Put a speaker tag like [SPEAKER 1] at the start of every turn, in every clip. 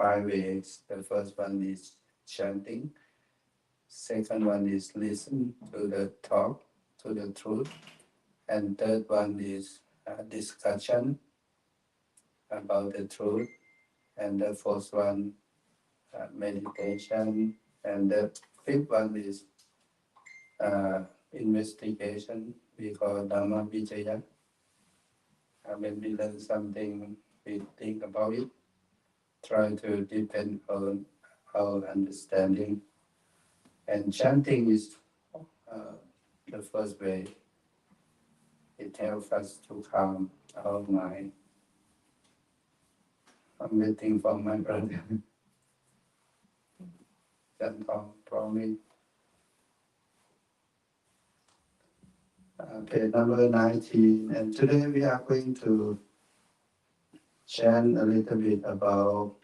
[SPEAKER 1] 5 ways. The first one is chanting. Second one is listen to the talk, to the truth. And third one is discussion about the truth. And the fourth one, meditation. And the fifth one is investigation. We call Dhamma Vijaya. When we learn something, we think about it, try to depend on our understanding. And chanting is the first way. It helps us to calm our mind. I'm waiting for my brother. Chantong, promise. Okay, number 19. And today we are going to chant a little bit about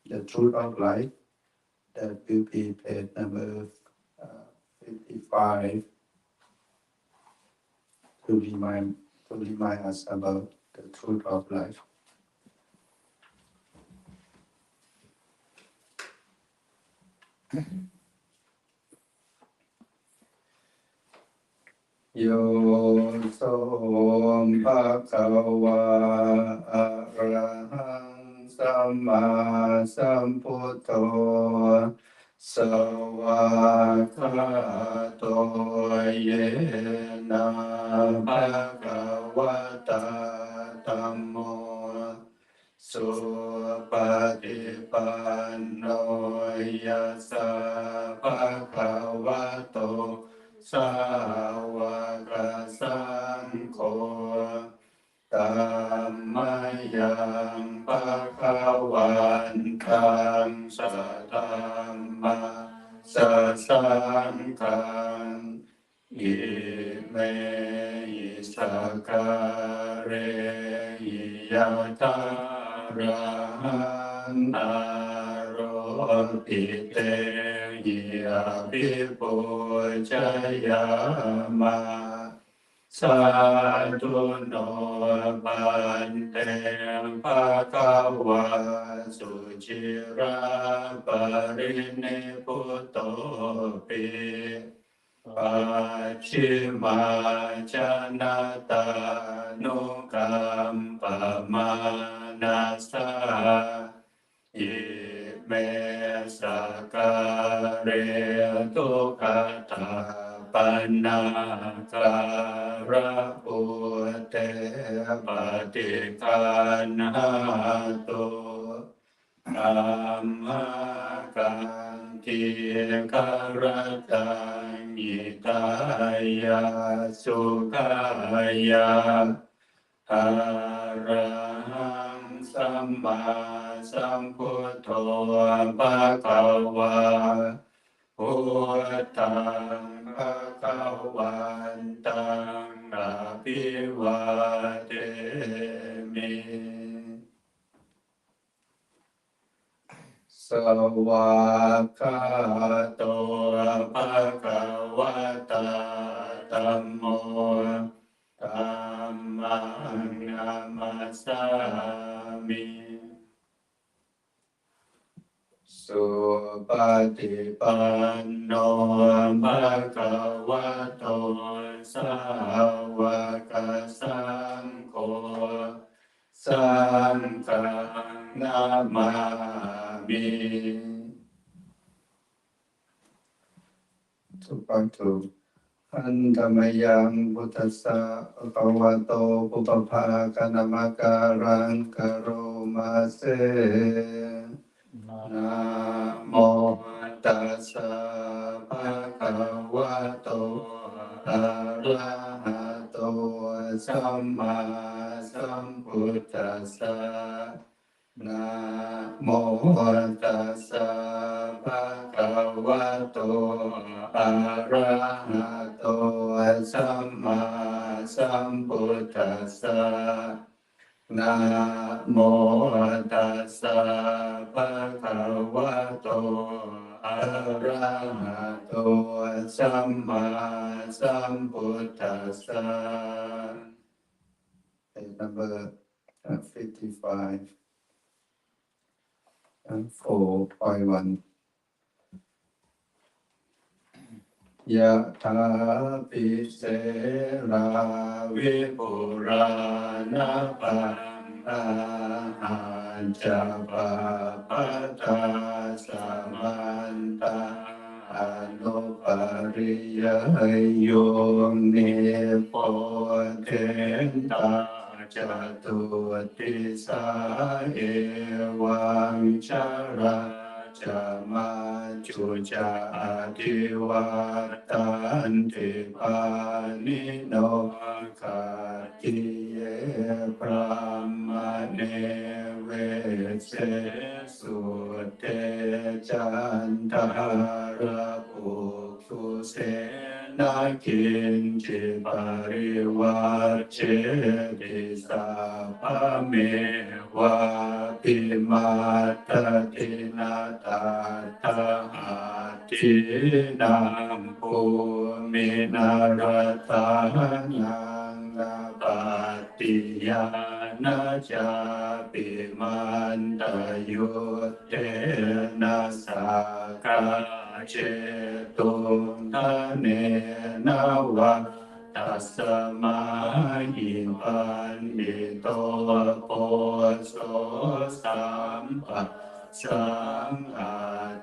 [SPEAKER 1] the truth of life. That will be page number 55 to remind us about the truth of life. Yo som bhagava arahang samma sambuddho sawakkato yena bhagavata dhammo supatipanno yassa bhagavato Sāvaka Saṅkho Dhammāyam Bhagavantam Sadhamma Sasaṅkham Ime Isakare Yatarahan Aropite Yabhipujayama Sadhu no Bhante Bhagava Suchira Pariniputopi Pachima Janata Nukam Pamanasa Ime sakare tukata panakara pute patikanatu Namakanti karatanyitaya sukaya Arahang Samma Sambuddho Bhagava Buddhaṃ Bhagavantang Abhivademi Sawakkato Bhagavata Dhammo Dhammang namasami Supatipanno Bhagavato Sāvaka Saṅkho Saṅkhang namami Tupatu Antamayang Buddhassa Bhagavato Pubbapaka Namakaran Karomase Namo Tassa Bhagavato Arahato Samma Sambuddhassa Namo Tassa Bhagavato Arahato Samma Sambuddhassa Namo Tassa Bhagavato Arahato Samma Sambuddhassa. Page number 55. 4.1 ยะถาปิเสราวิปุรานะปังอาหารจะปะปะตาสมันตาอนุปริยโยเนโปเทนตาจตุติสาเอวังชราจะมาจุจาทิวัตานติปานิโนกาติเยพระมเนเวเสสุเตจันทาราปุกุเสนาคินจิปาริวัชเชติสาภเมวะปิมาตตินาตาตาหาทินังภูมินารัตานังนาปาติยานาจาปิมันตยุเตนะสากาเจตุทะเนนะวะตัสมาหิปันติโตโพโสสัมปัสสังอา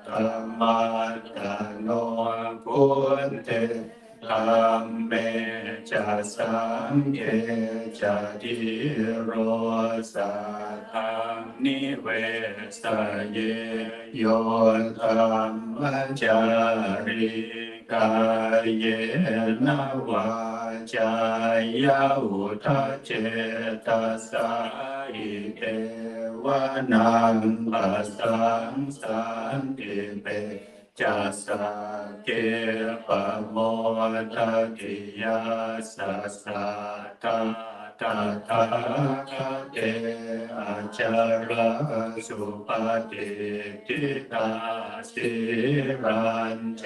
[SPEAKER 1] ตมาตโนพุทเตธัมเมจะสังเฆจะทิโรสัทธังนิเวสเยโยธัมมจาริกายเยนะวาจายาอุทธเจตสาหิเตวะนังปัสสังสันติเปจัสสะเกปะโมทติยาสัสสะตาตาตาคะเตอาจาระสุปฏิทิตาสิรัญจ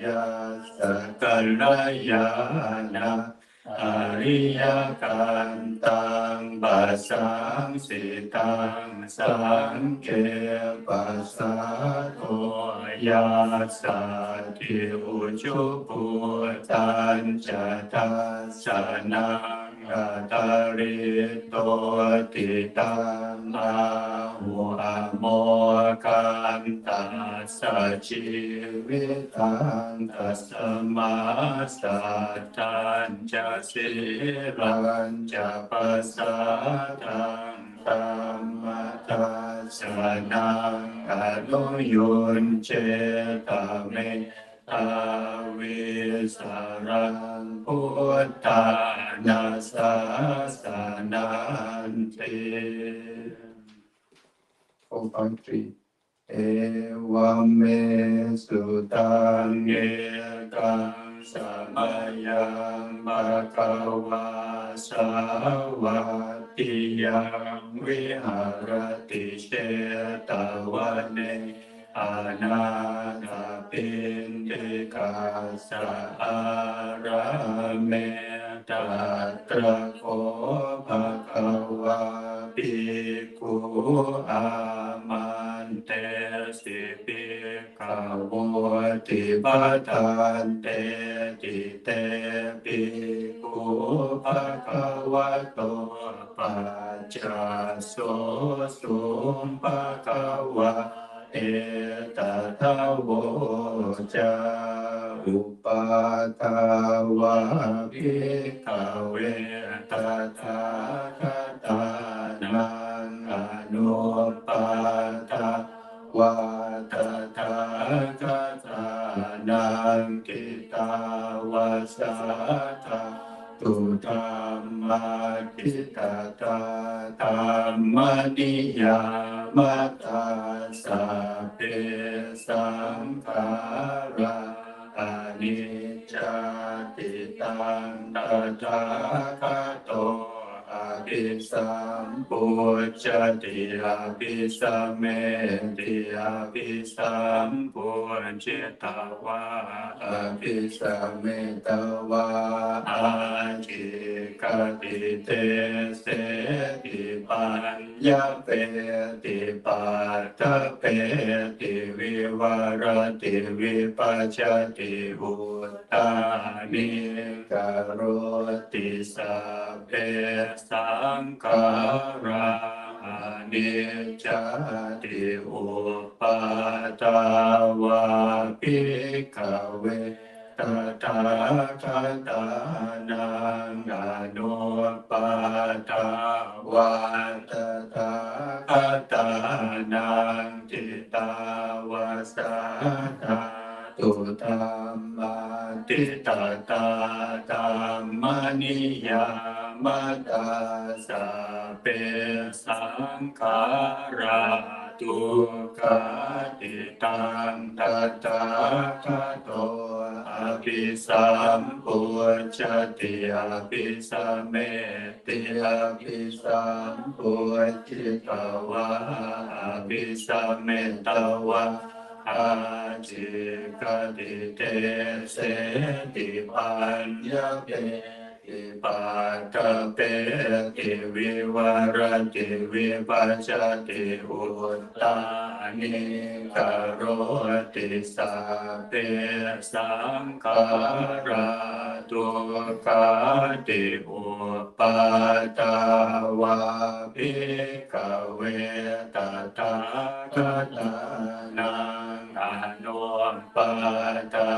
[SPEAKER 1] ยาสกัลยาณอริยกันตังปัสสังสิตังสังเกปัสสะโทยาสัตถิอุจุปุตัญจทัสสะนังอัตตริโตติตังอาหุอโมกันตัสสะชีวิตังตัสมาสัตตัญจะสิรัญจะปัสสะทังธัมมทัสสะนังอนุยุญเจตเมตาวิสารังพุทธานาสาสนันติ4.3 เอวัมเมสุตังเอกังสมัยยังภะคะวาสาวกติยังวิหารติเชตวันเนอานาถปินติกาสะอาระเมตตระโคภะคะวาภิกขุอามันเตสิปิกขวติปัฏฐานเตติเตปิกขุภะคะวะโตปัจจโสสุภะคะวะเอตทะโวจาอุปาทาวะภิกขเวตถาคตานังอนุปาทาวะตถาคตานังกิตาวาสาทาตุธัมมาทิตตาธัมมนิยามตาสัพเพสังขาราอนิจจติตังตถาคตโตอ ภิสัมปุจจติอภิสัมเมติอภิสัมปุจเจตวะอภิสัมเมตวะอาจิกติเตเสติปัญญาเปติปัตตะเปติวิวารติวิปัสสติอุตตานิกโรติสัพเพสังขารานิจจติอุปาทาวะภิกขเวตถาคตานังอนุปาทาวะตถาคตานังจิตาวาสานาตุธัมมาติตาตาธัมมานิยามตาสัพเพสังขาราทุกขาติตังตัตถาคโตอภิสัมปุจจติอภิสัมเมติอภิสัมปุจจิตวะอภิสัมเมตวะอาจิกติเตเสติปัญญาเปติปัตตะเปติวิวารติวิปัสสติอุตตานิกโรติสัพเพสังขาราทุกขาติอุปาทาวะภิกขเวตถาคตานังอนุปาทา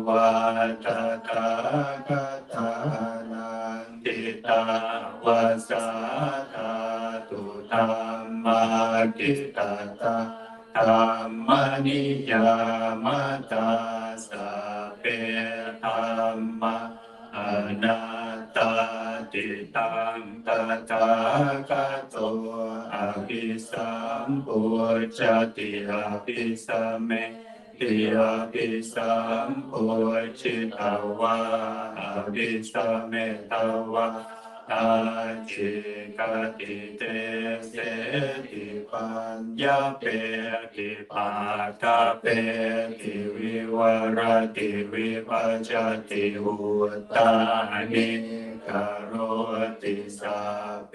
[SPEAKER 1] วะตถาคตานังทิตาวาสานาตุธัมมาทิตาตาธัมมานิยามตาสัพเพธัมมาอนัตตาติตังตัตถาคโตอภิสัมปุจจติอภิสัมเมติอภิสัมปุจจิตวะอภิสัมเมตวะอาจิกติเตเสติปัญญาเปติปัตตะเปติวิวารติวิปัสสติอุตตานิกโรติสัพเพ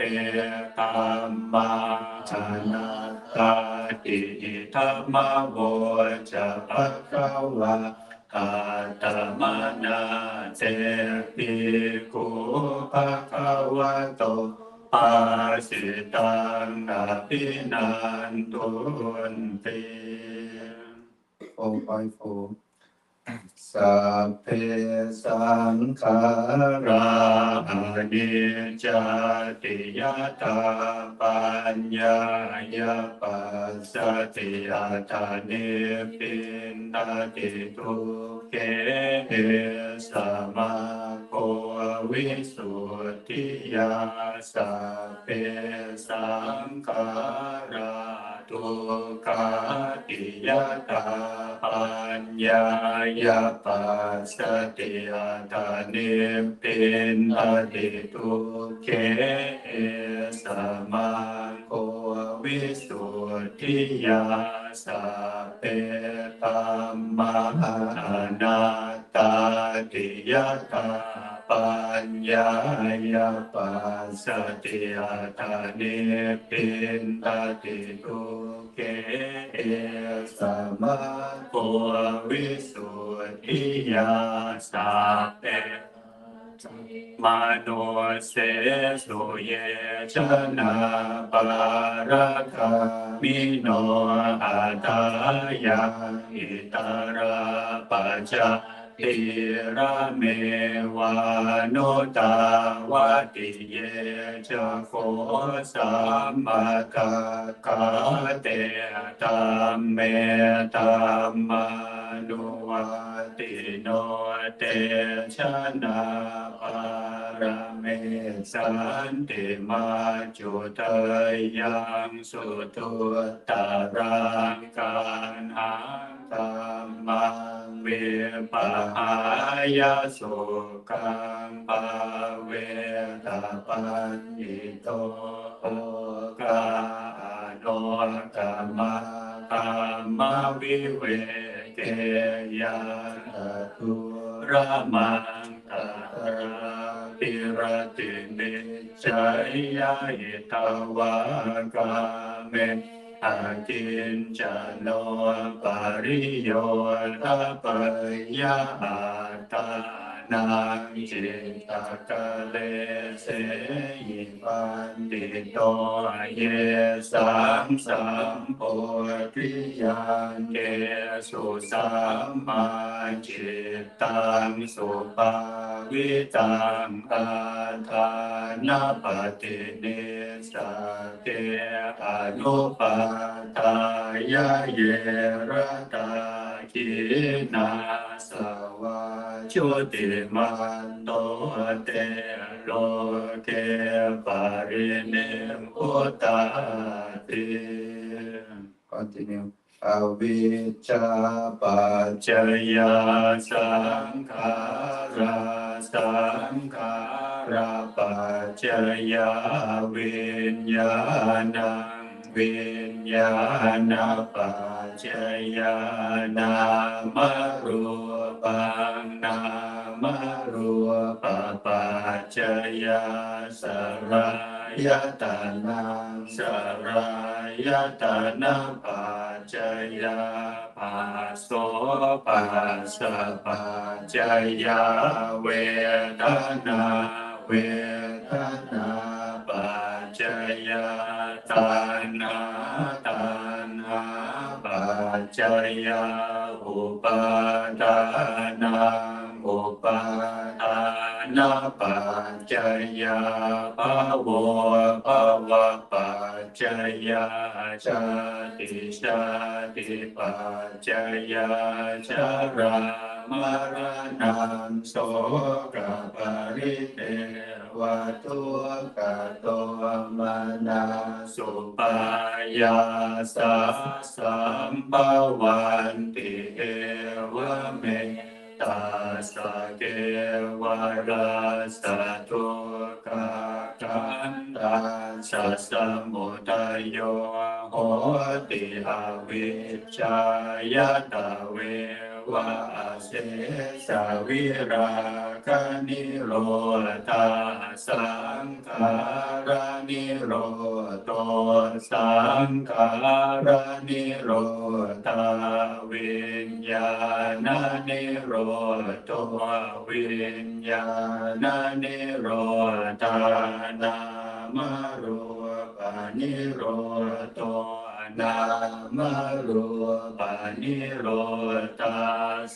[SPEAKER 1] ธัมมานาตตาติธัมมโวจะภคะวะอาตมนาเจปิกุภะคะวะโตปาสิตังอภินันตุนติ4 สัพเพสังขารานิจจติยตาปัญญายปัสสติอัตถานิพินทติทุกเขสมาโควิสุทธิยาสัพเพสังขาราทุกขาติยตาปัญญายปัสสติอัตถานิพินทติทุกเขสมาโควิสุทธิยาสัพเพธัมมานาตตาติยตาปัญญายปัสสติอัตถานิพินทติทุกเขสมาโควิสุทธิยาสัพเพมโนเสสุเยชนะปาระคามิโนอัตตายังอิตาระปัจจติระเมวานุตาวาติเยจะโคสัมมาคากาเตตัมเมตัมมานุวัติโนเตชนะปารเมสันติมาจุเตยังสุตุตารังกันหังธัมมังวิปหายสุขังภาเว
[SPEAKER 2] ตาปันญิโตโอกาโนธรรมะธรรมวิเวเกยังตุระมังตตระปิรตินิจัยยะหิตวากาเมอากินจโนปริโยทปยะอาตานังจิตตะกะเลเสหิปันติโตเยสังสัมโพธิญาณเกสุสัมมาจิตตังสุปาวิตังอาทานาปฏินิสาเกอนุปาทายะเยระตาคินาสวาชุติมันโตเตโลเกปาริเนมุตตาติ
[SPEAKER 1] Continue. อวิชชาปัจจ
[SPEAKER 2] จยาสังขาราสังขาราปัจจยาวิญญาณังวิญญาณปัจจยานามรูปังนามรูปปัจจยาสรายตนะสรายตนะปัจจยาปัสโสปัสสะปัจจยาเวทนาเวทนาปัจจยาตัณหาตัณหาปัจจยาอุปาทานังอุปาทานาปัจจยาภวภวปัจจยาชาติชาติปัจจยาชรามรณะโสกปริเทวตุกโตมนาสุปายาสัสัมภวันติเอวเมตัสสะเกวะราสะทุกขกันตัสสะสมุทัยโยโหติอวิชชายตาเววะเสสะวิราคะนิโรธาสังขารานิโรโตสังขารานิโรธาวิญญาณนิโรโตวิญญาณนิโรธานามรูปนิโรโตนามรูปนิโรธา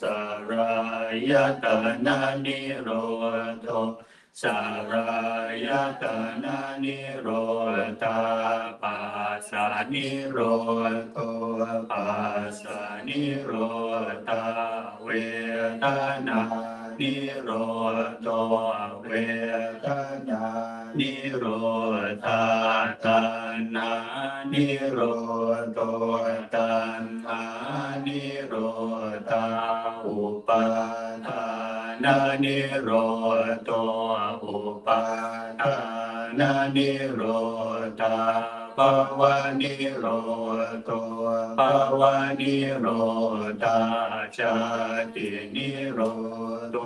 [SPEAKER 2] สรายตนะนิโรโตสรายตนะนิโรธาปัสสะนิโรโตปัสสะนิโรธาเวทนานิโรโตเวทนานิโรธาตัณหานิโรโตตัณหานิโรธาอุปาทานนิโรโตอุปาทานนิโรธาภวนิโรโตภวนิโรธาชาตินิโรโต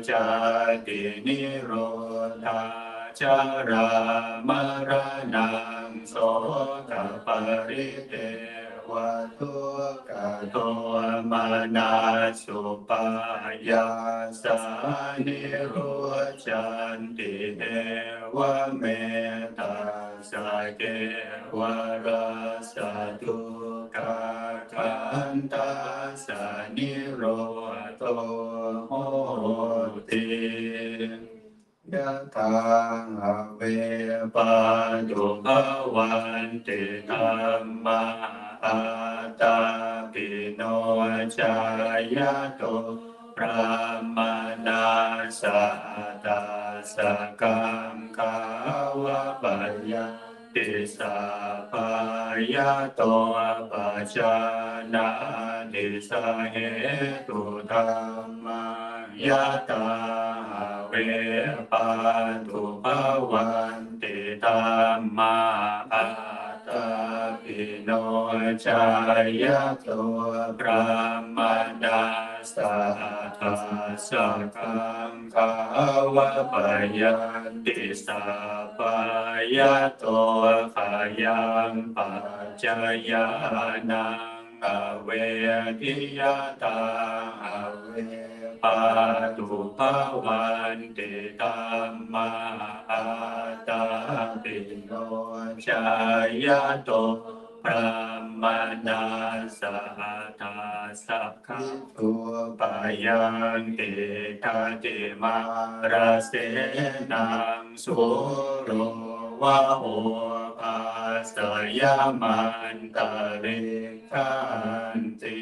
[SPEAKER 2] ชาตินิโรธาชารามรณะโสกปริเทวทุกโตมานาสุปายาสานิโรจันติเทวเมตตาสเกวราสตุกาคันตาสนิโรโตโหติยะถาเวปัสสุภวันติธัมมาอาตาปิโนชายโตพระมานาสะตาสกังขาวะปัญญติสาภา ยโตปัจจานาติสาเหตุธรรมังยะตาเวปันตุภวันติธัมมาอัตตาปิโนจายโตพระมนัสสะทัสสะกังขาวะปยันติสัพพายโตขายังปัจจยานังอเวทิยตาอเวปาตุภวันติธัมมาอัตตาปิโนชายโตพระมนัสสะทัสสะคะตัวปายังติทาติมาราเสนังสุโรวะโอภาสยามันตะเรขันติ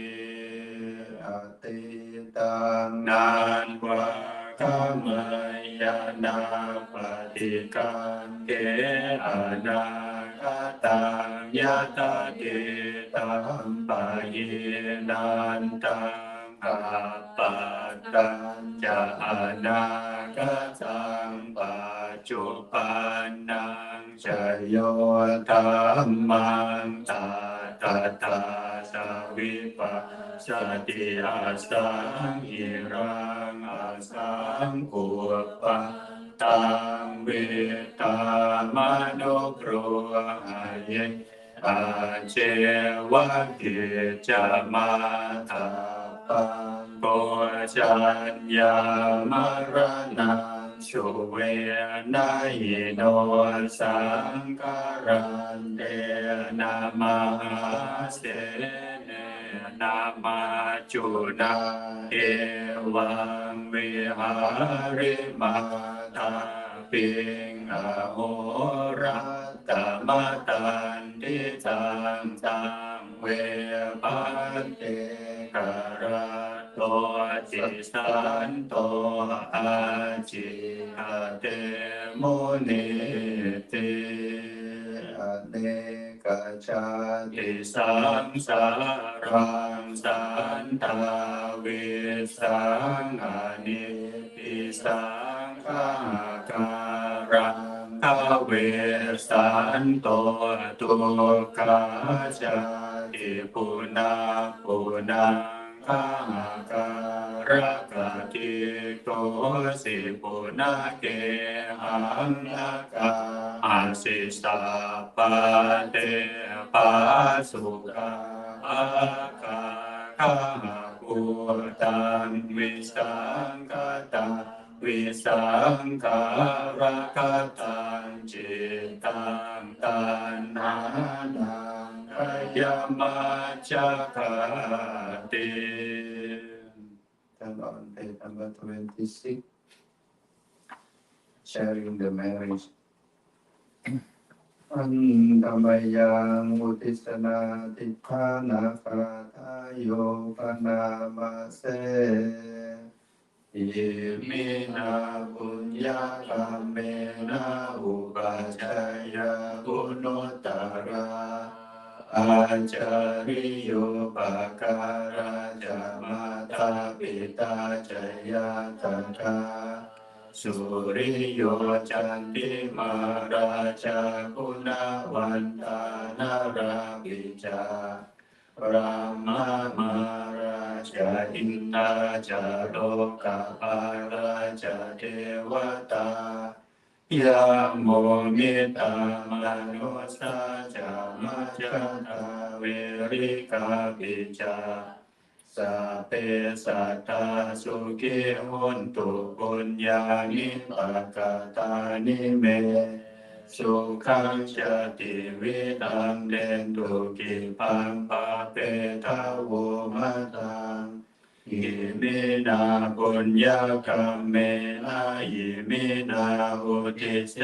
[SPEAKER 2] อติตังนานวะขมายานาปฏิกันเกอนาคตังยะตาเกตัมปะเยนันตังอาปัตตังจะอนาคตังปัจจุปันนังชโยธัมมังตาตตาสวิปัสสติอาสังหิรังอาสังกุปปะตังเวตามโนโกรหะเยอาเจวะกิจจมาตาปังโกจัญญามรณังสุเวนะยิโนสังฆารันเตนะมหาเสเนนะมาจุนาเอวังวิหาริมาตาปิงอโหรัตมตันติสังสังเวปันเตกระโตจิสันโตอาจิหเตมุนิติอเนกชาติสังสารังสันตาวิสังอนิปิสังฆาการังทเวสันโตตุกาจาติปุนาปุนังฆาการะกติโตสิปุนาเกหังนาคาอาสิสาปะเตปัสสุกาอาคาคาปุตังวิสังกตังวิสังการะกตังจิตตังตัณหานังยามาจักติ
[SPEAKER 1] Turn on page number 26, sharing the marriage. อันธรรมยังอุทิศนาทิฏฐานาคาทายโยปนามาเสอิมินาปุญญาคาเมนะอุปัชฌายาปุโนตตราอาจาริโยปการาจามาตาปิตาจยาตถาสุริโยจันติมาราชาคุณวันตานาราปิจารามามาราชาอินทาจาโลกาปาราชาเทวตายะโมมิตามนุสาจามาจาตาเวริกาปิจาสัพเพสัตตาสุขิหุนตุปุญญานิปักขตานิเมสุขังชาติวิตังเดนตุกิปังปะเปทาวมัตตังอิมินาปุญญาคัมเมนะอิมินาอุทิเส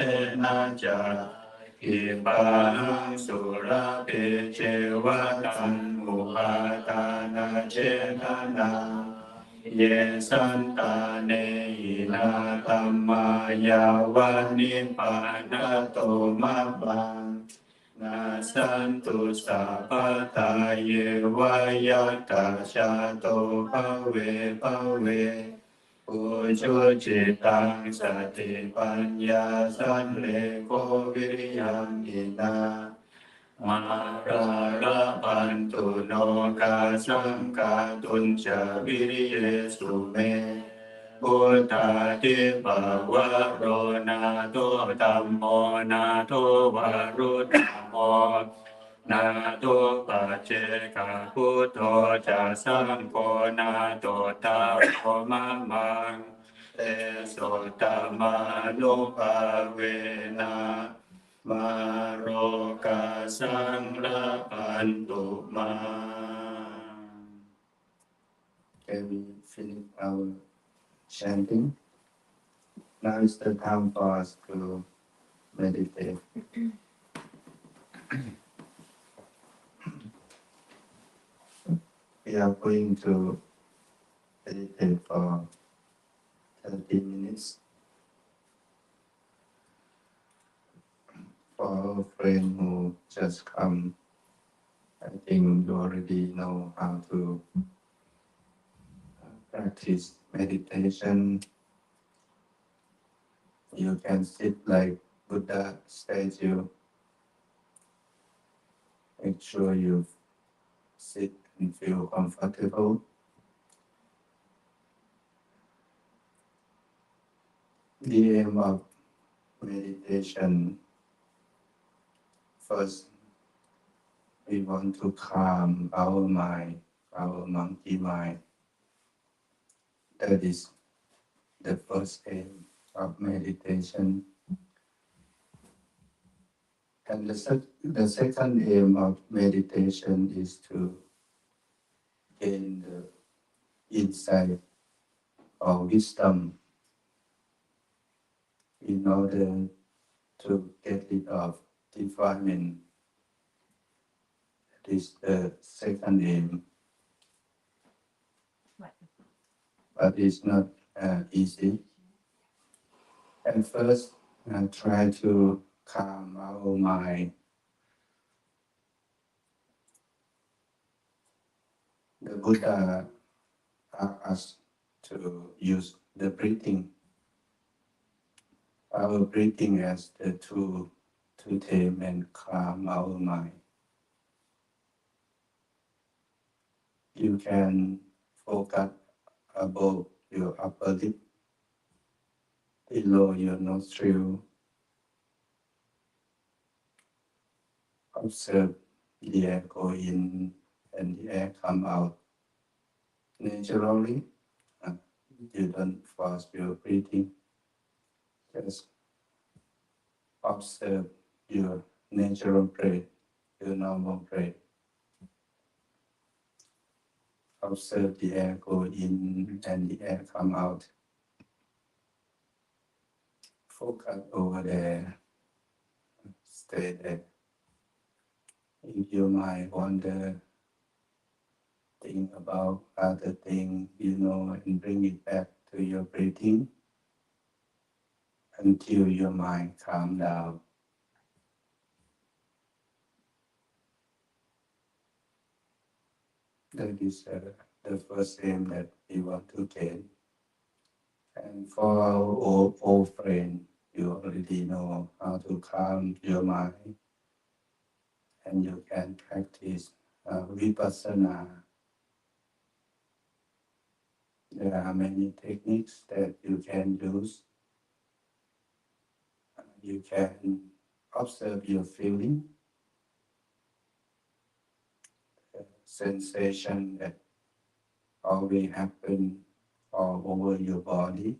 [SPEAKER 1] นะจาอิปังสุราเปเจวะตังมุปาตานาเจตนาเยสันตาเนหินาธัมมายาวานิปานาโตมะปัง
[SPEAKER 2] นาสันตุสัพพทาเยวายาตาชาโตภเวภเวปุจุจิตังสติปัญญาสันเลโกวิริยังอินามาราระปันตุโนกาสังกาตุนจาวิริเยสุเมพุทธาทิภาวะโรนาโตตัมโมนาโตวารุตตโมนาโตปัจเจกพุทโธจะสังโฆนาโตตาโมมะมังเตโสตมานุภาเวนะมาโรกาสังละปันตุมา
[SPEAKER 1] Can we finish our chanting? Now is the time for us to meditate. We are going to meditate for 30 minutes. For our friend who just come, I think you already know how to practice meditation. You can sit like Buddha statue. Make sure you sit and feel comfortable. The aim of meditation, first, we want to calm our mind, our monkey mind. That is the first aim of meditation. And the second aim of meditation is to gain the insight or wisdom in order to get rid of defilement. That is the second aim. But it's not easy. And first, try to calm our mind. The Buddha asked us to use the breathing, our breathing as the tool to tame and calm our mind. You can focus above your upper lip, below your nostril. Observe the air go in and the air come out naturally. You don't force your breathing. Just observe your natural breath, your normal breath. Observe the air go in and the air come out. Focus over there. Stay there. If your mind wander, think about other things, and bring it back to your breathing until your mind calm down. That is the first aim that we want to gain. And for our old friend, you already know how to calm your mind, and you can practice vipassana. There are many techniques that you can use. You can observe your feeling, the sensation that always happen all over your body.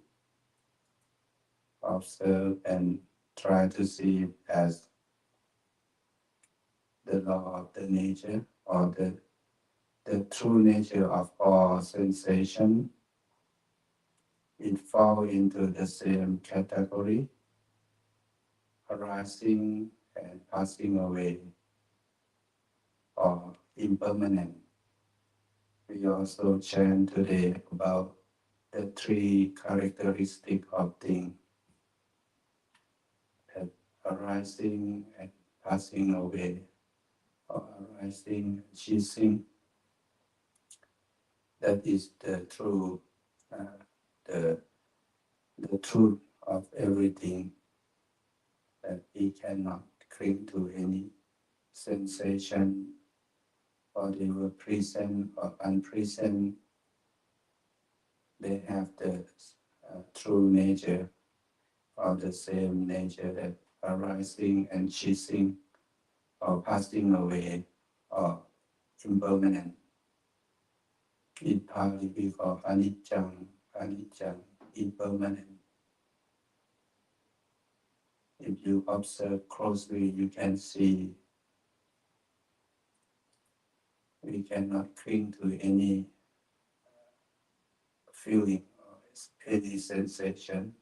[SPEAKER 1] Observe and try to see it as the law of the nature or the true nature of all sensation. It falls into the same category, arising and passing away, or impermanent. We also chant today about the three characteristics of things: that arising and passing away or arising, ceasing. That is the true, the truth of everything, that we cannot cling to any sensation, or they were present or unpresent. They have the true nature, or the same nature, that arising and ceasing or passing away or impermanent. In Pali we call anicca, impermanent. If you observe closely, you can see we cannot cling to any feeling or any sensation,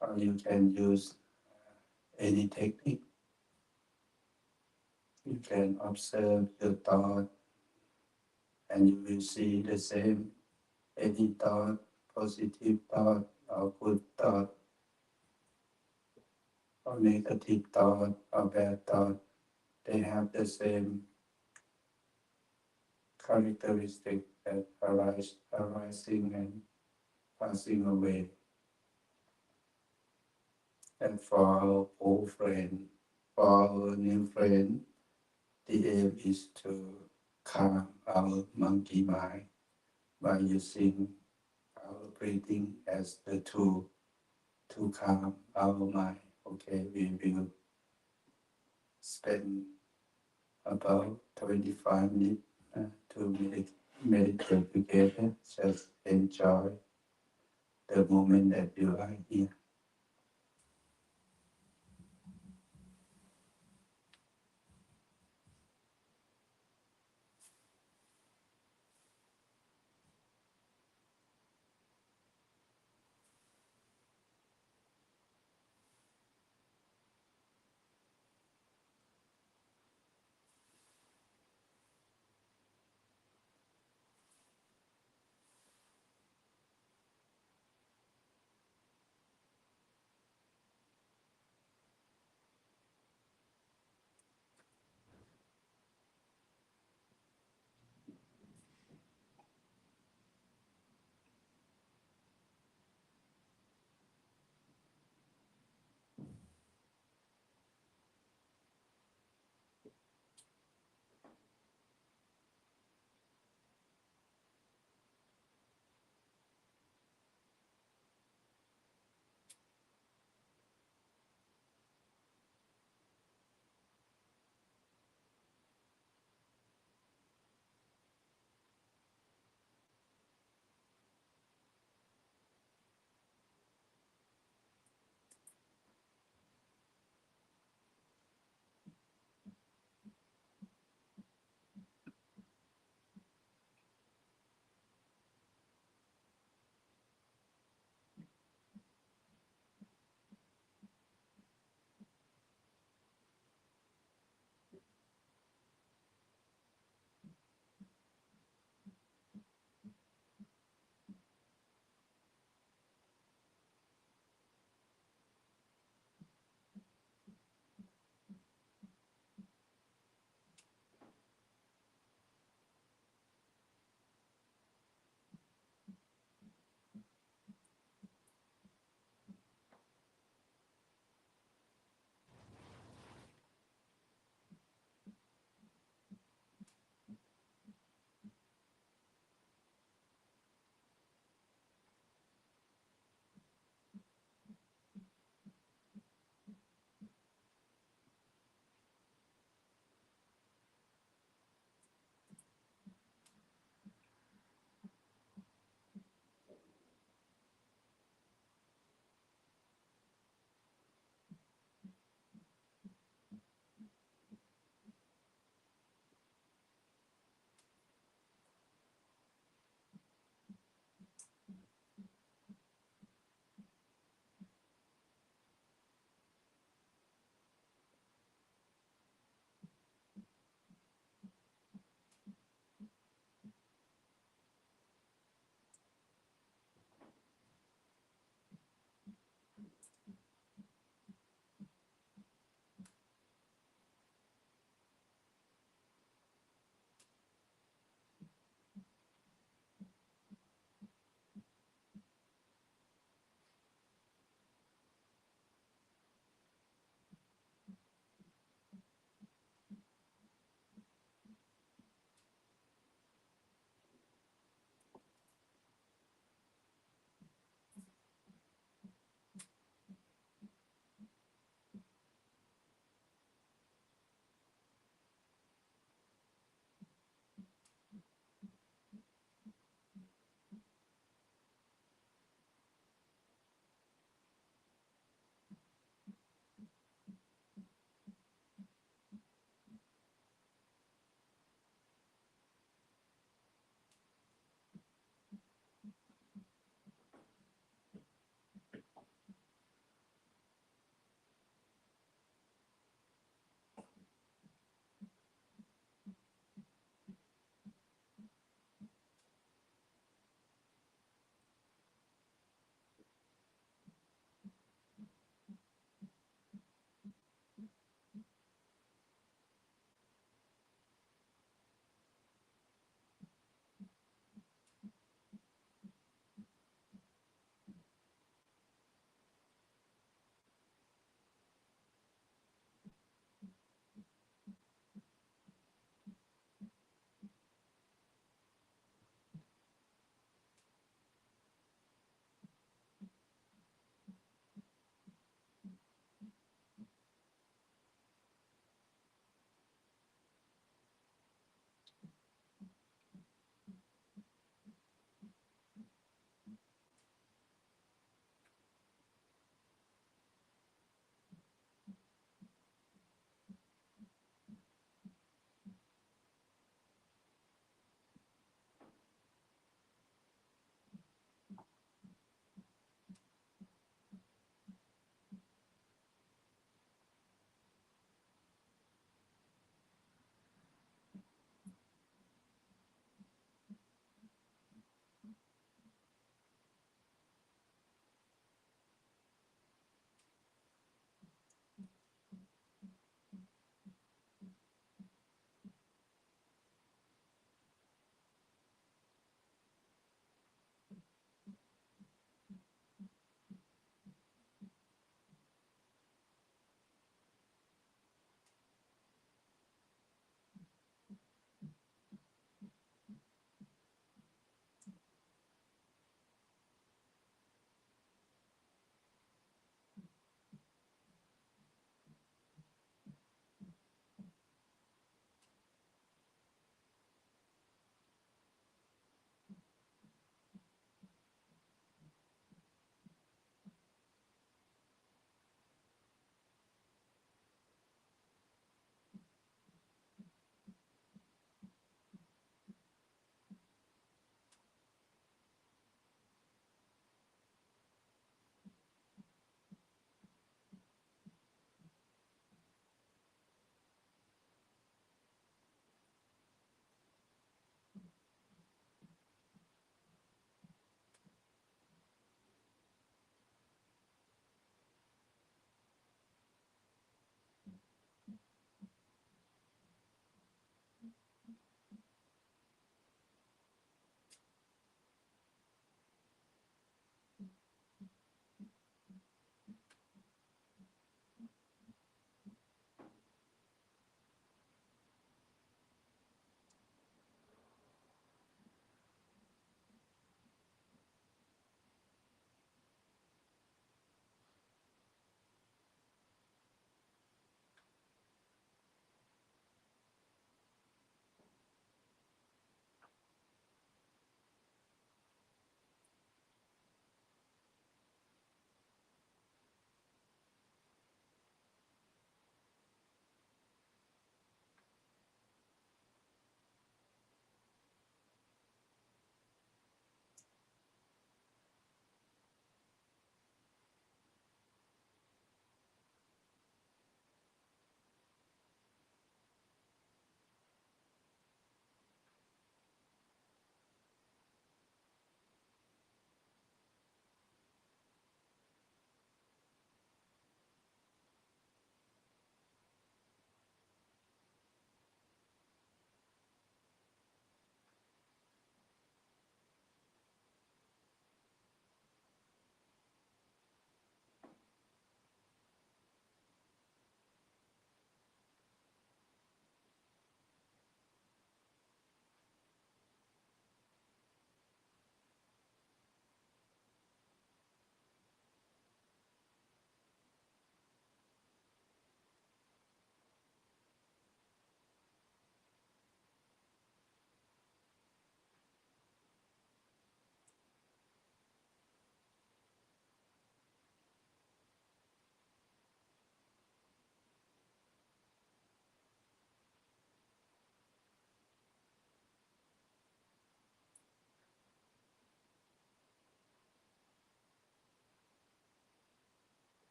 [SPEAKER 1] or you can use any technique. You can observe your thought, and you will see the same. Any thought, positive thought or good thought, or negative thought or bad thought, they have the same characteristic, that arising and passing away. And for our old friend, for our new friend, the aim is to calm our monkey mind by using our breathing as the tool to calm our mind. Okay, we will spend about 25 minutes to meditate together. Just enjoy the moment that you are here.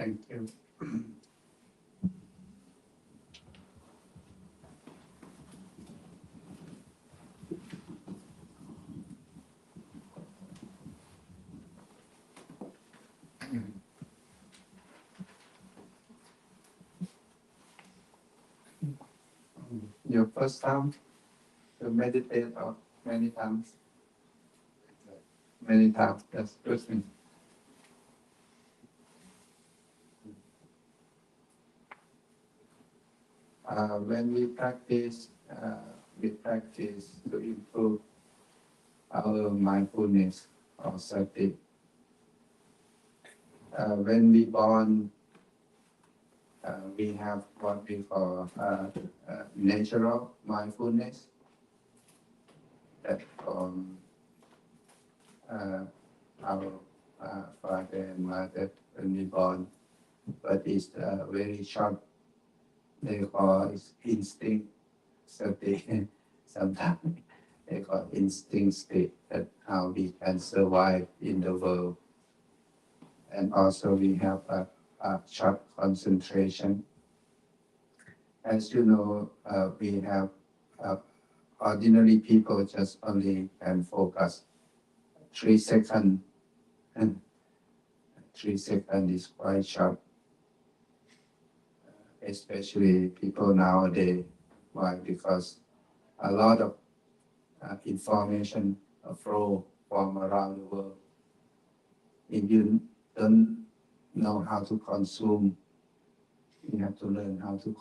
[SPEAKER 1] Thank you. Your first time to meditate or many times? Many times, that's good thing. When we practice to improve our mindfulness or sati. When we born, we have what we call natural mindfulness that from our father and mother when we born, but it's very short. They call it instinct state. Sometimes they call instinct state, that how we can survive in the world. And also we have a short concentration. As you know, we have ordinary people just only can focus 3 seconds, and 3 seconds is quite short, especially people nowadays. Why? Because a lot of information flow from around the world. If you don't know how to consume, you have to learn how to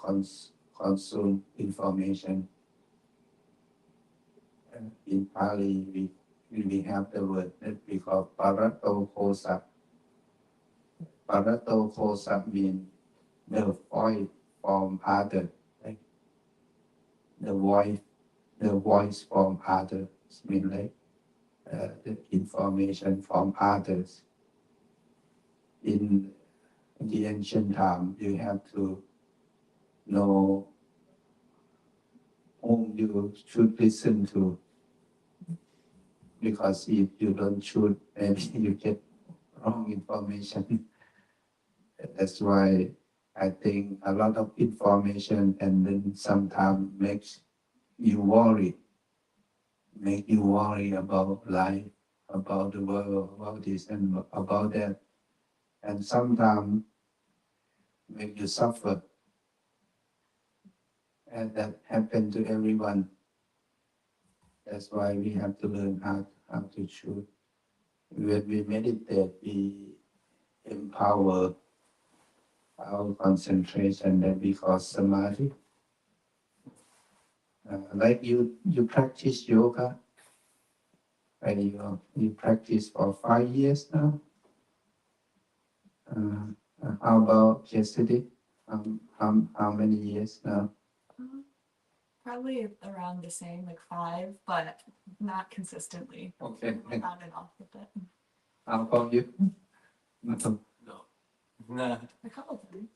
[SPEAKER 1] consume information. In Pali, we have the word that we call parato kosa. Parato kosa means the voice from other, like the voice from others, mean like the information from others. In the ancient time, you have to know whom you should listen to, because if you don't should, maybe you get wrong information. That's why I think a lot of information and then sometimes makes you worry, make you worry about life, about the world, about this and about that, and sometimes make you suffer. And that happens to everyone. That's why we have to learn how to choose. When we meditate, we empower our concentration that we call samadhi. Like you practice yoga, and you practice for 5 years now. How about yesterday? How many years now?
[SPEAKER 3] Probably around the same, like 5, but not consistently.
[SPEAKER 1] Okay.
[SPEAKER 3] On and off with it.
[SPEAKER 1] How about you?
[SPEAKER 2] No. Nah.
[SPEAKER 3] A couple times.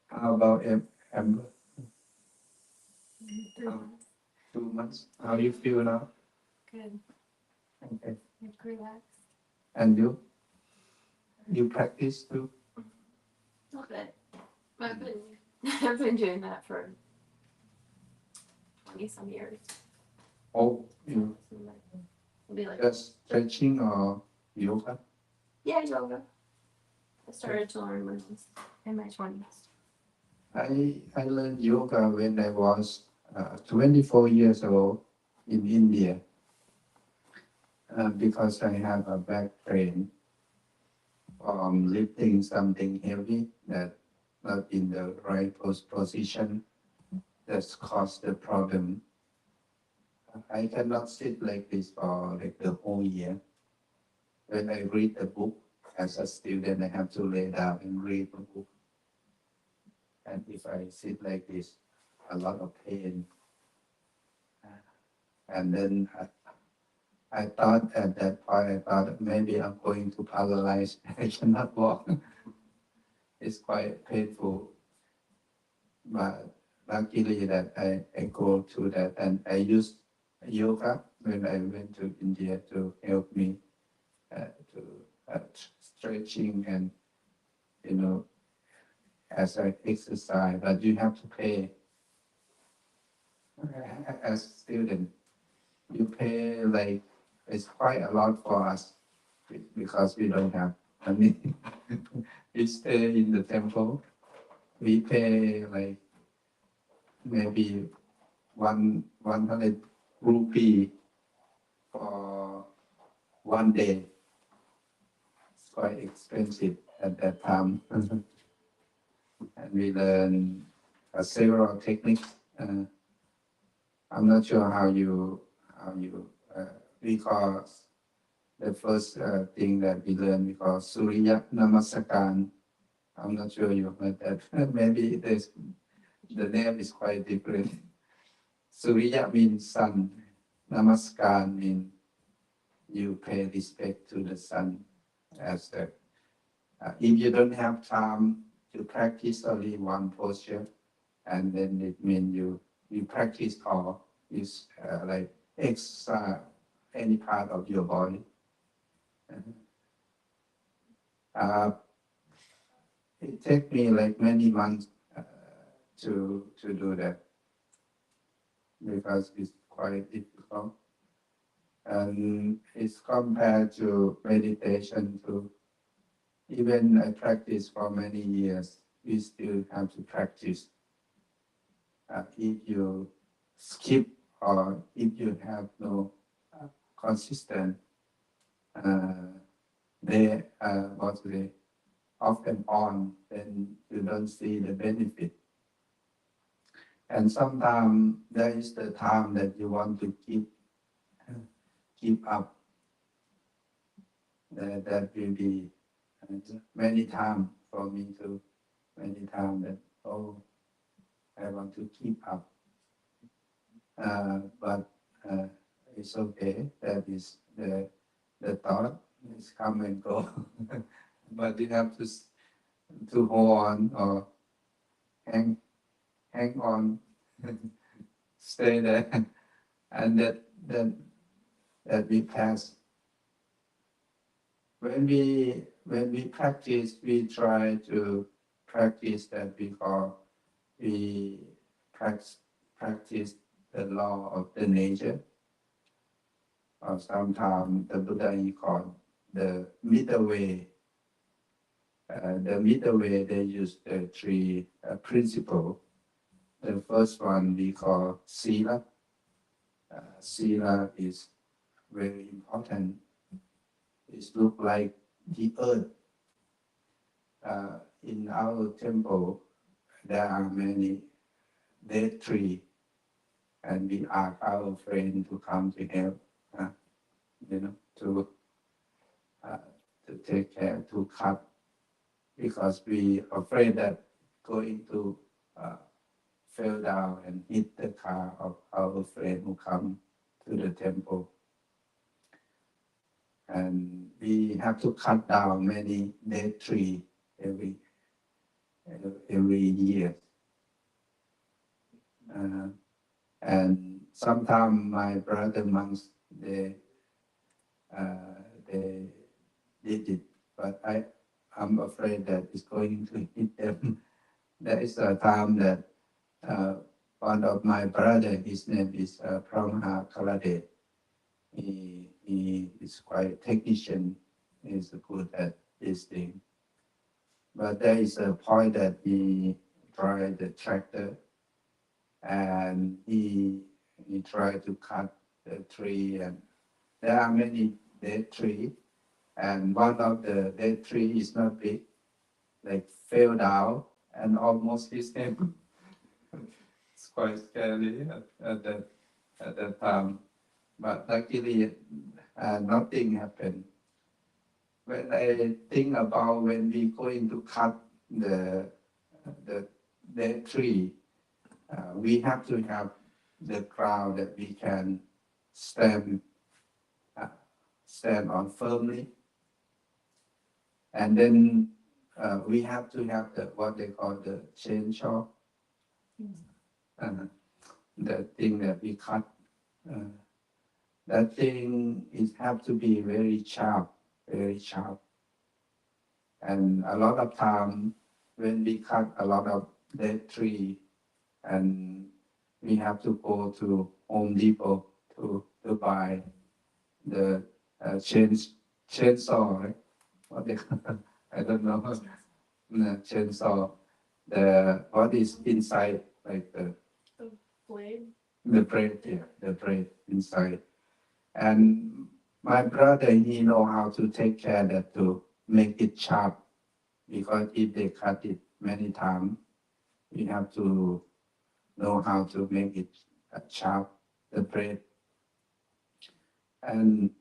[SPEAKER 1] How about Amber?
[SPEAKER 3] 3 months.
[SPEAKER 1] 2 months. How you feel now?
[SPEAKER 3] Good.
[SPEAKER 1] Okay.
[SPEAKER 3] Like relaxed.
[SPEAKER 1] And you? You practice too?
[SPEAKER 4] A little bit. I've been doing that for 20 some years.
[SPEAKER 1] Oh, you
[SPEAKER 4] It'll be like,
[SPEAKER 1] just stretching or yoga?
[SPEAKER 4] yeah, yoga. I started to learn when I was in my 20s.
[SPEAKER 1] I learned yoga when I was 24 years old in India, because I have a back pain from lifting something heavy that not in the right position. That's caused the problem. I cannot sit like this for like the whole year. When I read the book as a student, I have to lay down and read the book. And if I sit like this, a lot of pain. And then I thought at that point, I thought maybe I'm going to paralyze. I cannot walk. It's quite painful. But luckily that I go through that, and I used yoga when I went to India to help me to stretching and as an exercise, but you have to pay. As student, you pay like it's quite a lot for us because we don't have money. We stay in the temple. We pay like maybe 100 rupee for 1 day. It's quite expensive at that time. And we learn several techniques. I'm not sure how you because the first thing that we learn we call Surya Namaskaran. I'm not sure you heard that. Maybe the name is quite different. Surya means sun. Namaskar means you pay respect to the sun. As the, if you don't have time to practice only one posture, and then it means you practice all is like exercise any part of your body. It takes me like many months to do that because it's quite difficult, and it's compared to meditation too. Even I practice for many years, we still have to practice. If you skip or if you have no consistent, they what they off and on, then you don't see the benefit. And sometimes there is the time that you want to keep up. That will be many times for me too. Many times that I want to keep up. But it's okay. That is the thought is come and go. But you have to hold on or hang on, stay there, and that we pass. When we practice, we try to practice that we practice the law of the nature, or sometimes the Buddha he called the middle way. The middle way, they use the three principles. The first one we call Sila. Sila is very important. It looks like the earth. In our temple, there are many dead trees, and we ask our friend to come to help, to take care, to cut, because we are afraid that going to fell down and hit the car of our friend who come to the temple. And we have to cut down many dead trees every year. And sometimes my brother monks, they did it, but I'm afraid that it's going to hit them. There is a time that one of my brother, his name is Pramaha Kalade. He is quite technician. He's good at this thing. But there is a point that he tried the tractor, and he tried to cut the tree, and there are many dead trees, and one of the dead tree is not big, like fell down and almost hit him. It's quite scary at that time, but luckily nothing happened. When I think about when we going to cut the dead tree, we have to have the ground that we can stand on firmly, and then we have to have what they call the chainsaw, the thing that we cut. That thing have to be very sharp, and a lot of time when we cut a lot of dead tree and we have to go to Home Depot to buy the chainsaw, right? What they, I don't know. No, chainsaw. What is inside, like
[SPEAKER 4] Blade.
[SPEAKER 1] the braid, yeah, the braid inside. And my brother, he know how to take care that to make it sharp, because if they cut it many times, you have to know how to make it sharp, the braid. And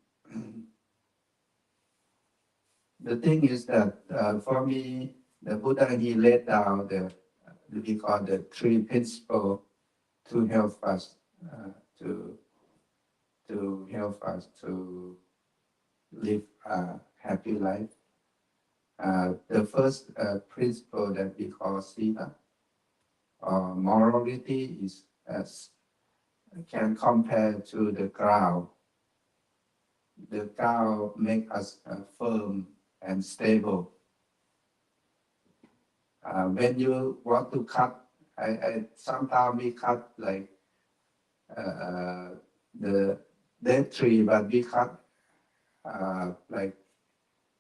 [SPEAKER 1] the thing is that for me, the Buddha, he laid down we call the three principles to help us to help us to live a happy life. The first principle that we call sila, or morality, is can compare to the ground. The ground make us firm and stable. When you want to cut, sometimes we cut like the dead tree, but we cut like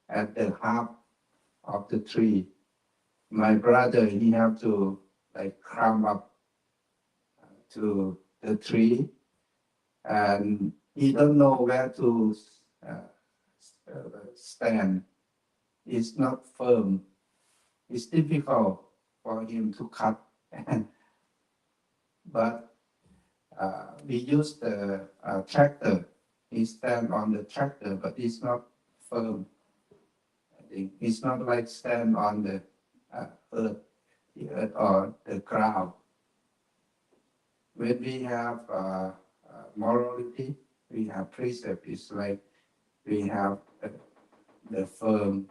[SPEAKER 1] at the half of the tree. My brother, he have to like climb up to the tree, and he don't know where to stand. It's not firm. It's difficult for him to cut. But we use the tractor. He stand on the tractor, but it's not firm. I think it's not like stand on the earth or the ground. When we have morality, we have precept. It's like we have the firm.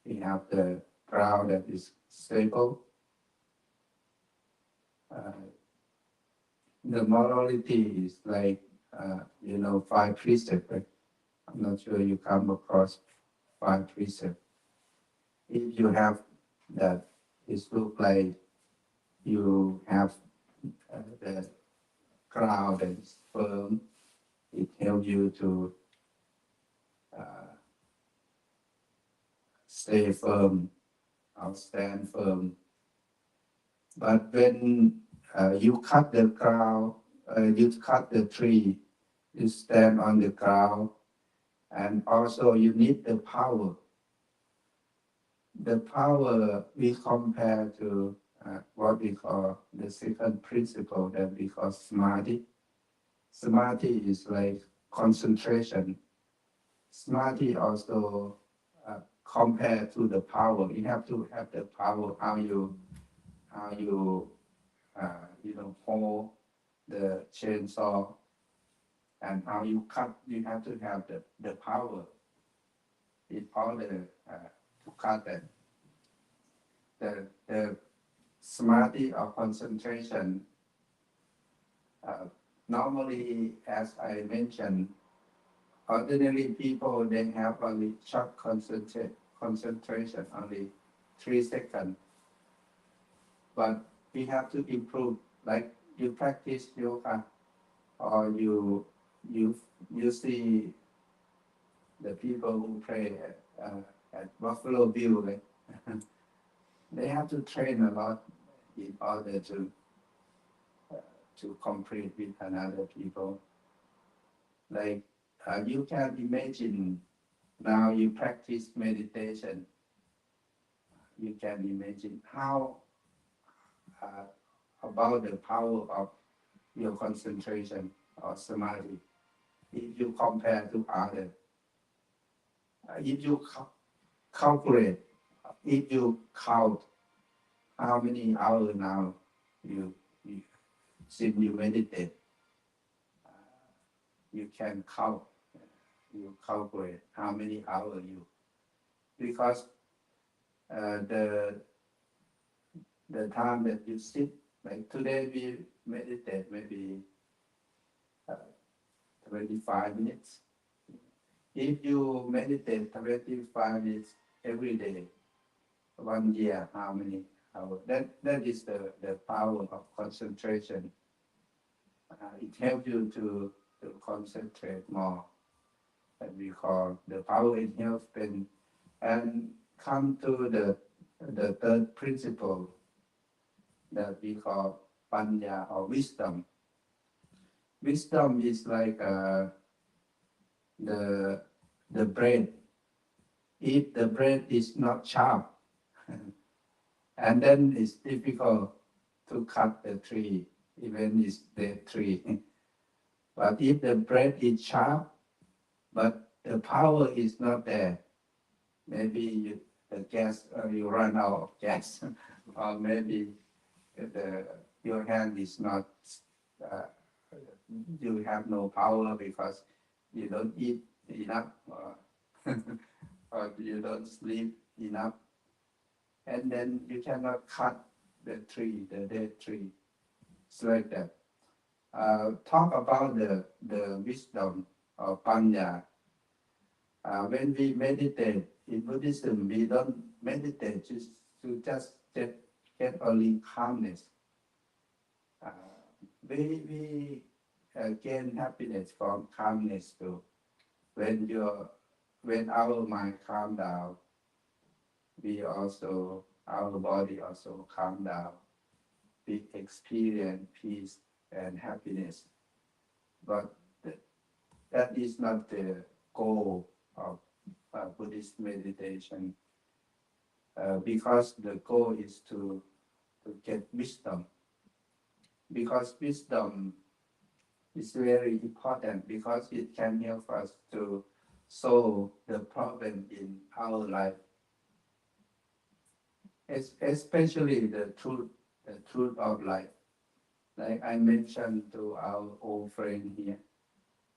[SPEAKER 1] We have the ground that is stable. The morality is like, 5 precepts. Right? I'm not sure you come across 5 precepts. If you have that, it looks like you have the ground that is firm. It helps you to stay firm or stand firm. But when you cut the ground, you cut the tree, you stand on the ground, and also you need the power. The power we compare to what we call the second principle that we call samadhi. Samadhi is like concentration. Samadhi also compared to the power. You have to have the power, how you hold the chainsaw, and how you cut. You have to have the power in order to cut it. The samadhi or concentration, normally, as I mentioned, ordinary people, they have only short concentration, only 3 seconds. But we have to improve, like you practice yoga, or you see the people who pray at Buffalo Bill, right? They have to train a lot in order to compete with another people. Like you can imagine, now you practice meditation, you can imagine how about the power of your concentration or samadhi if you compare to others. If you calculate, if you count how many hours now since you meditate, you can count, you calculate how many hours because the time that you sit, like today we meditate maybe 25 minutes. If you meditate 25 minutes every day, 1 year, how many hours? That is the power of concentration. It helps you to concentrate more. That we call the power it helps pen. And come to the third principle that we call panya or wisdom. Wisdom is like the bread. If the bread is not sharp, and then it's difficult to cut the tree, even it's dead tree. But if the bread is sharp, but the power is not there, maybe the gas, you run out of gas, or maybe your hand is not, you have no power because you don't eat enough, or you don't sleep enough, and then you cannot cut the tree, the dead tree. It's like that. Talk about the wisdom of panya. When we meditate in Buddhism, we don't meditate just to get only calmness. We gain happiness from calmness too. When our mind calm down, our body also calm down. We experience peace and happiness. But that is not the goal of Buddhist meditation, because the goal is to get wisdom. Because wisdom is very important, because it can help us to solve the problem in our life, especially the truth of life. Like I mentioned to our old friend here,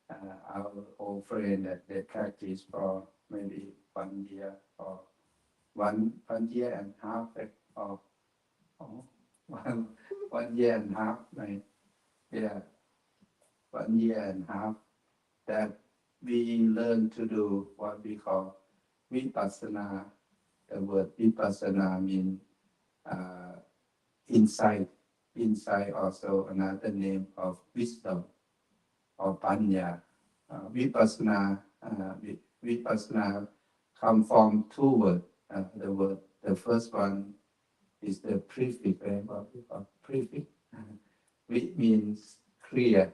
[SPEAKER 1] our old friend that they practice for maybe 1 year or one year and a half, or 1 year and a half, right? Yeah, 1 year and a half, that we learn to do what we call vipassana. The word vipassana means insight. Insight also another name of wisdom or panya. Vipassana come from two words. The first one is the prefix, what we call prefix, which means clear.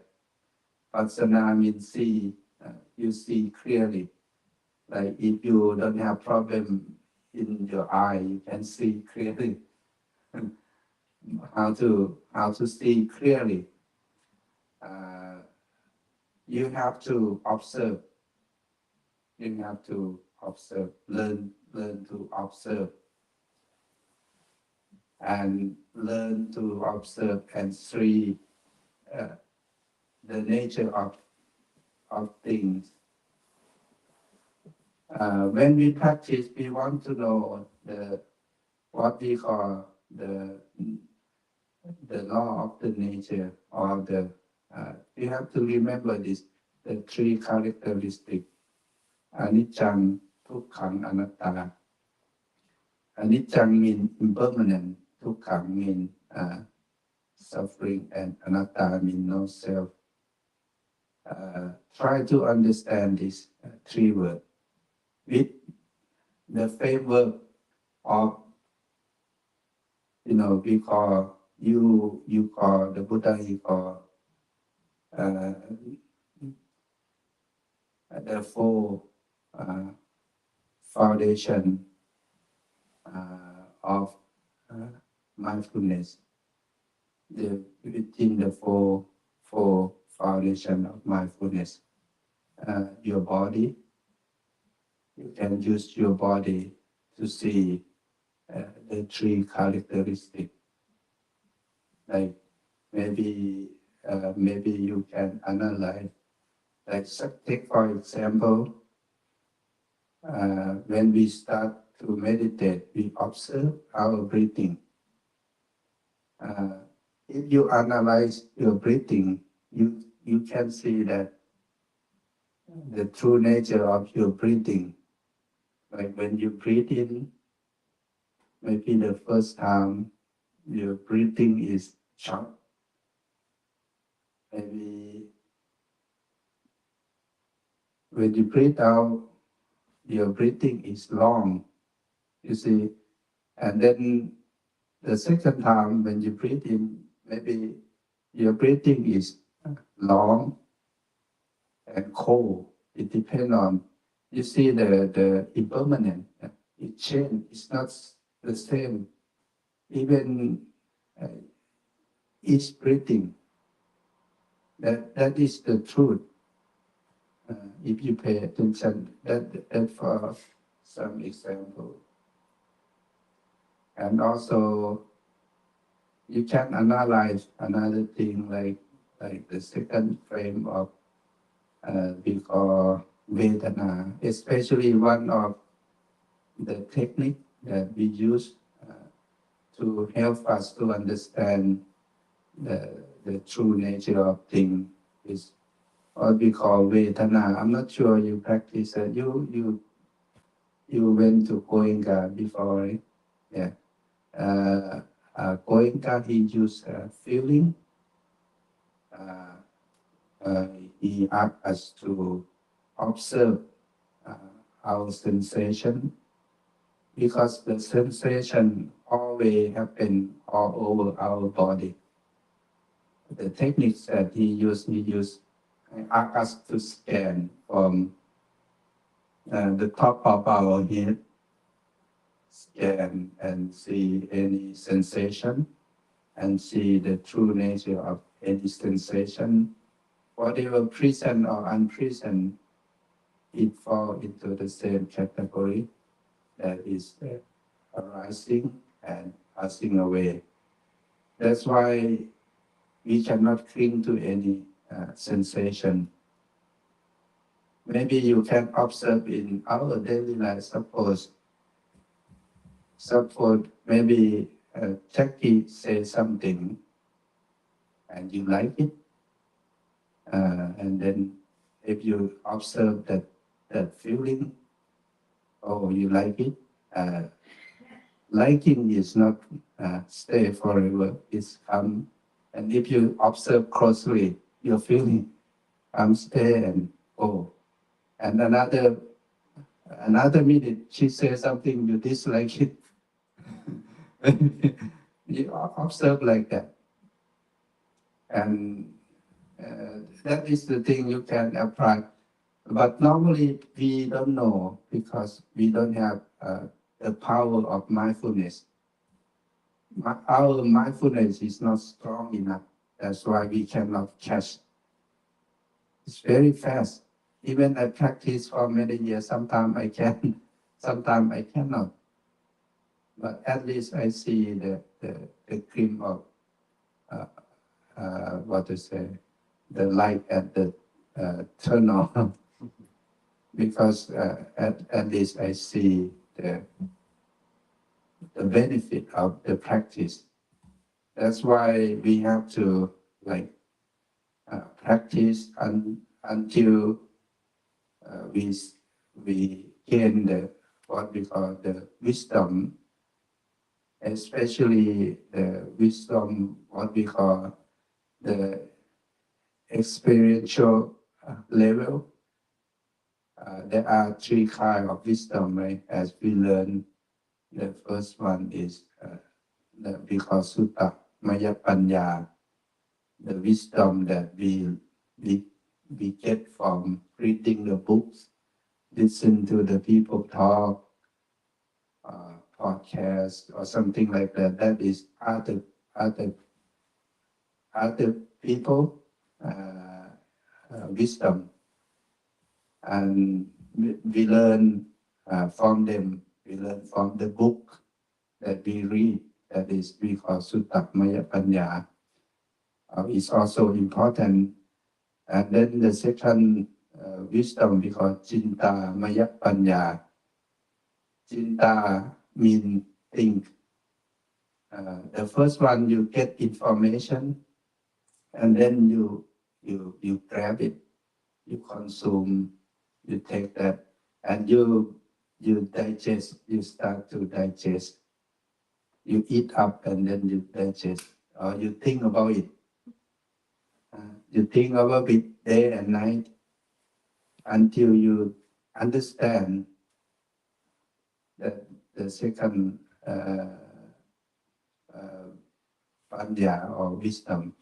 [SPEAKER 1] Passana means see. You see clearly. Like if you don't have problem in your eye, you can see clearly. How to see clearly? You have to observe. You have to observe. Learn to observe, and learn to observe and see the nature of things. When we practice, we want to know what we call the law of the nature, or we have to remember this, the three characteristics: anicca, dukkha, anatta. Anicca means impermanent, dukkha means suffering, and anatta means no self. Try to understand these three words with the framework of, we call, you call, the Buddha, he call the four foundation of mindfulness. Within the four foundation of mindfulness, your body, you can use your body to see the three characteristics. Like maybe you can analyze. Like take for example, when we start to meditate, we observe our breathing. If you analyze your breathing, you can see that the true nature of your breathing. Like when you breathe in, maybe the first time your breathing is short. Maybe when you breathe out, your breathing is long, you see. And then the second time when you breathe in, maybe your breathing is long and cold. It depends on, you see the impermanent, it change, it's not the same. Even each breathing, that is the truth. If you pay attention, that for some example. And also, you can analyze another thing like the second frame of we call Vedana, especially one of the technique that we use to help us to understand the true nature of things is what we call Vedana. I'm not sure you practice it. You went to Goenka before, right? Yeah. Goenka, he used feeling. He asked us to observe our sensation, because the sensation always happen all over our body. The techniques that he used asked us to scan from the top of our head, scan and see any sensation, and see the true nature of any sensation. Whatever present or unpresent, it falls into the same category, that is arising and passing away. That's why we cannot cling to any sensation. Maybe you can observe in our daily life, suppose maybe Jackie says something and you like it, and then if you observe that feeling, oh, you like it, liking is not stay forever, it's come, and if you observe closely, your feeling stay and go, and another minute she says something you dislike it. You observe like that, and that is the thing you can apply. But normally we don't know, because we don't have the power of mindfulness. Our mindfulness is not strong enough. That's why we cannot catch. It's very fast. Even I practice for many years. Sometimes I can, sometimes I cannot. But at least I see the gleam of what to say, the light at the tunnel. Because at least I see the benefit of the practice. That's why we have to practice until we gain what we call the wisdom, especially the wisdom, what we call the experiential level. There are three kinds of wisdom, right? As we learn, the first one is that we call Sutta Maya Panya, the wisdom that we get from reading the books, listen to the people talk, podcast or something like that. That is other people wisdom, and we learn from them. We learn from the book that we read. That is we call Sutta Maya Panya. It's also important. And then the second wisdom we call Cinta Maya Panya. Cinta means think. The first one, you get information, and then you grab it, you consume, you take that, and you digest. You start to digest, you eat up and then you digest, or you think about it. You think about it day and night until you understand that the second panya or wisdom.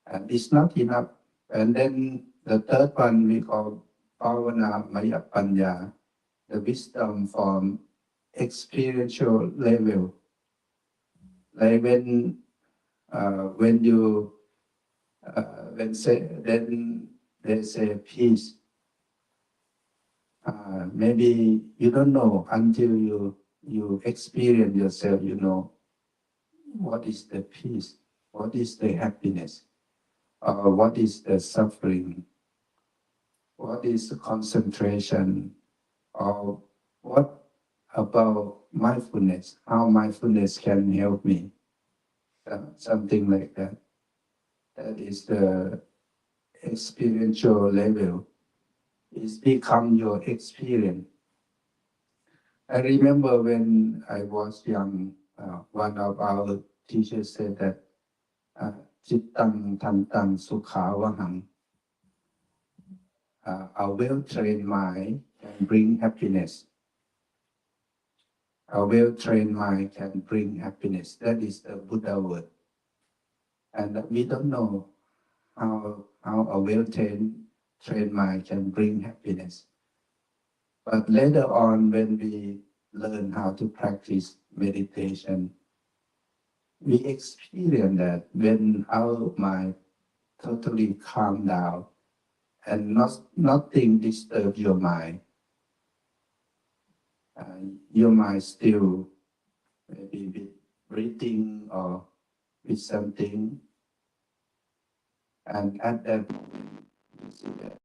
[SPEAKER 1] And it's not enough. And then the third one we call Pavana Maya Panya, the wisdom from experiential level. Like when you then they say peace. Maybe you don't know until you experience yourself. You know what is the peace, what is the happiness, what is the suffering, what is the concentration, or what about mindfulness, how mindfulness can help me, something like that. That is the experiential level. It's become your experience. I remember when I was young, one of our teachers said that Chittang Tantang Sukhavahang, a well-trained mind can bring happiness. A well-trained mind can bring happiness. That is the Buddha word. And we don't know how a well-trained mind can bring happiness. But later on, when we learn how to practice meditation, we experience that when our mind totally calm down and nothing disturbs your mind, your mind still maybe with breathing or with something, and at that moment you see that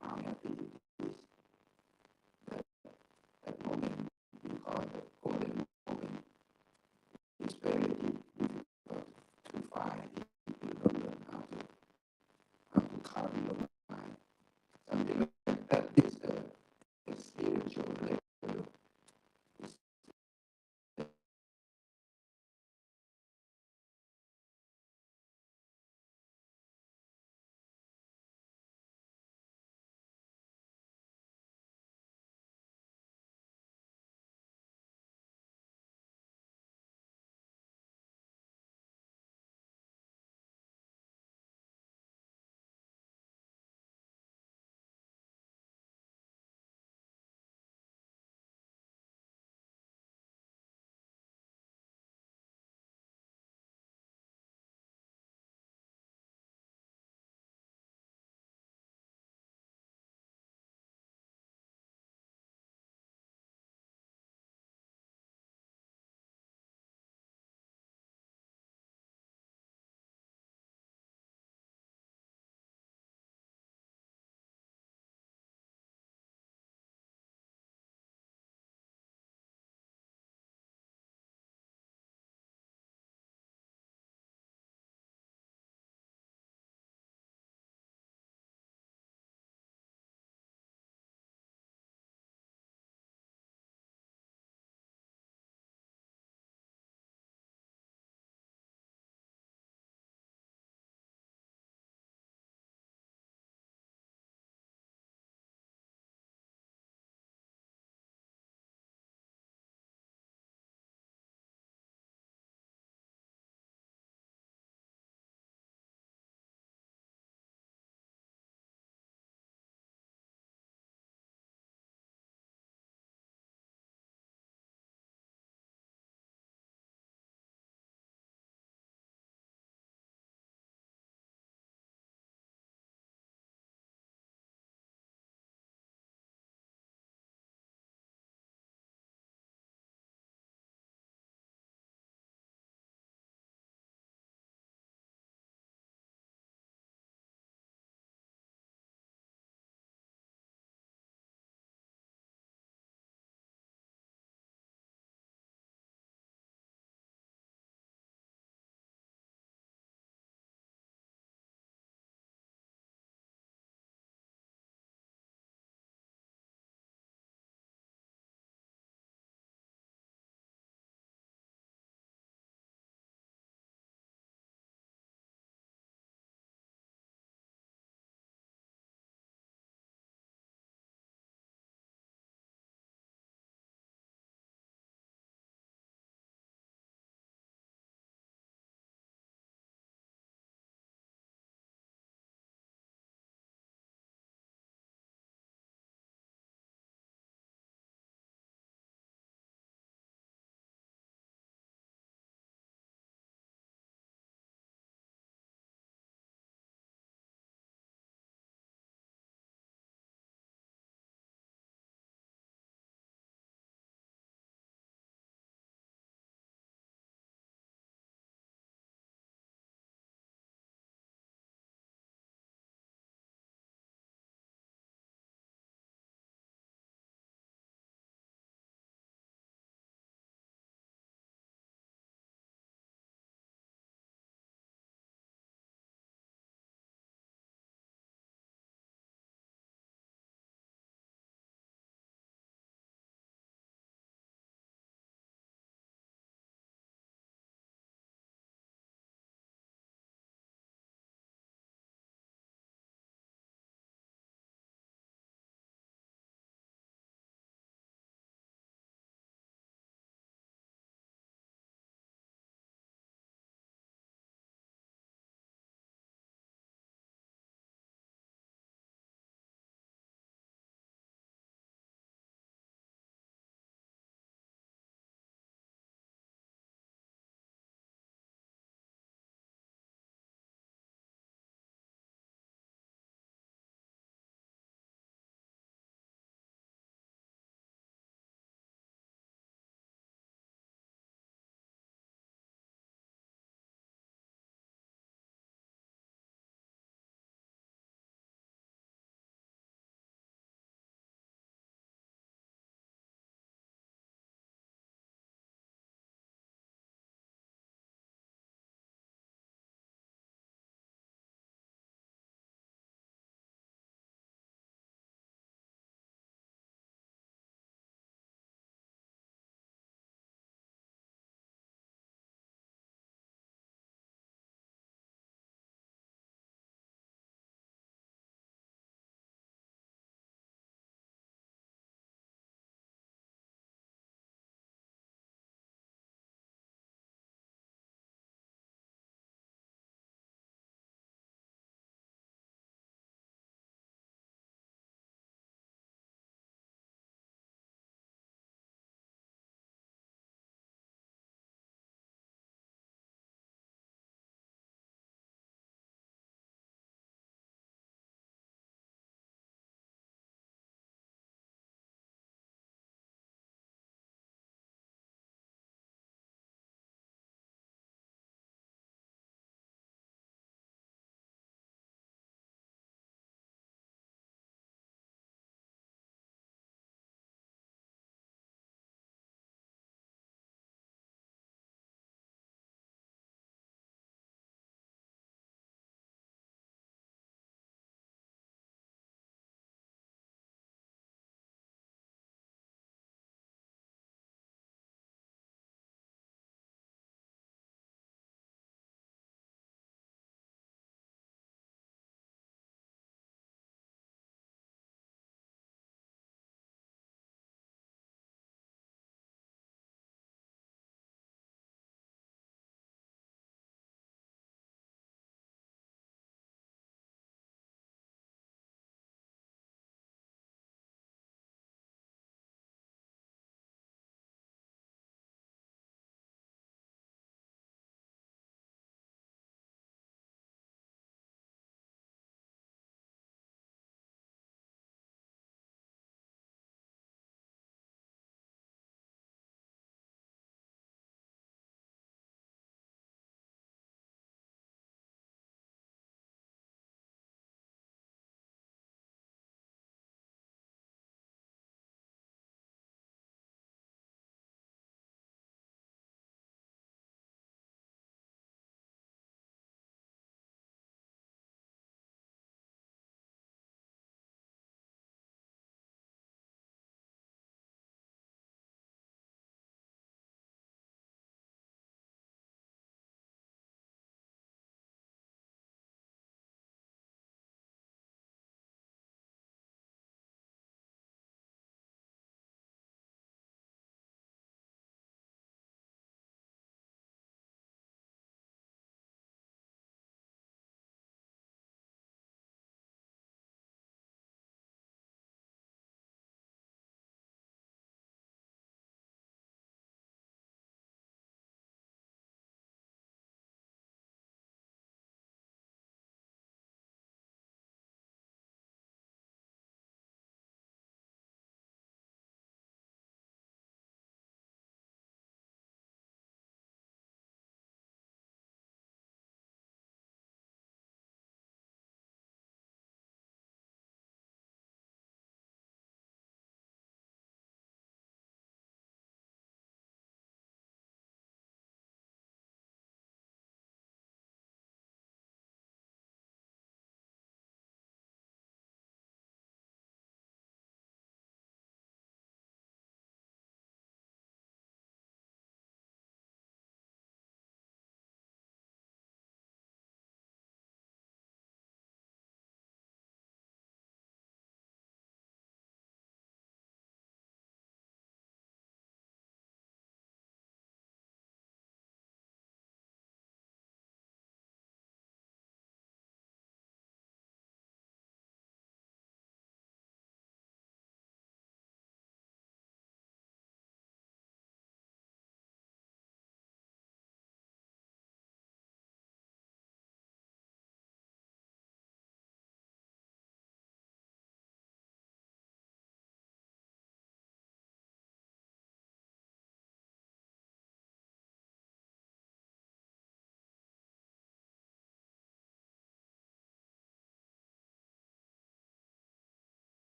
[SPEAKER 1] how happy it is. That moment